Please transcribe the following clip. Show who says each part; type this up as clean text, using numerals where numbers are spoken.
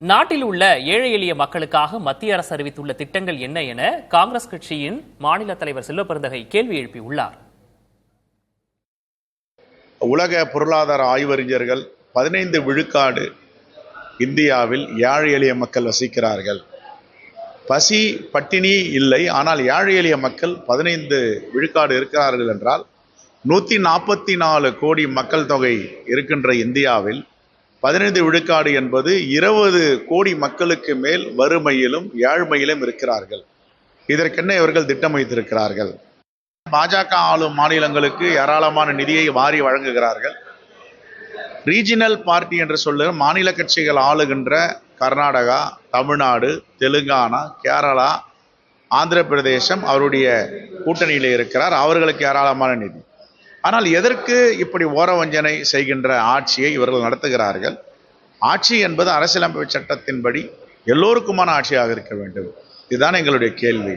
Speaker 1: நாட்டில் உள்ள ஏழை எளிய மக்களுக்காக மத்திய அரசு அறிவித்துள்ள திட்டங்கள் என்ன என காங்கிரஸ் கட்சியின் மாநில தலைவர் செல்வபெருந்தகை கேள்வி எழுப்பியுள்ளார்.
Speaker 2: உலக பொருளாதார ஆய்வறிஞர்கள் 15 விழுக்காடு இந்தியாவில் ஏழை எளிய மக்கள் வசிக்கிறார்கள். பசி பட்டினி இல்லை, ஆனால் ஏழை எளிய மக்கள் 15 விழுக்காடு இருக்கிறார்கள் என்றால் 144 கோடி மக்கள் தொகை இருக்கின்ற இந்தியாவில் 15 விழுக்காடு என்பது 20 கோடி மக்களுக்கு மேல் வறுமையிலும் ஏழ்மையிலும் இருக்கிறார்கள். இதற்கென்ன இவர்கள் திட்டம் வைத்திருக்கிறார்கள்? பாஜக ஆளும் மாநிலங்களுக்கு ஏராளமான நிதியை வாரி வழங்குகிறார்கள். ரீஜினல் பார்ட்டி என்று சொல்லுகிற மாநில கட்சிகள் ஆளுகின்ற கர்நாடகா, தமிழ்நாடு, தெலுங்கானா, கேரளா, ஆந்திர பிரதேசம் அவருடைய கூட்டணியில் இருக்கிறார். அவர்களுக்கு ஏராளமான நிதி. ஆனால் எதற்கு இப்படி ஓரவஞ்சனை செய்கின்ற ஆட்சியை இவர்கள் நடத்துகிறார்கள்? ஆட்சி என்பது அரசியலமைப்பு சட்டத்தின்படி எல்லோருக்குமான ஆட்சியாக இருக்க வேண்டும். இதுதான் எங்களுடைய கேள்வி.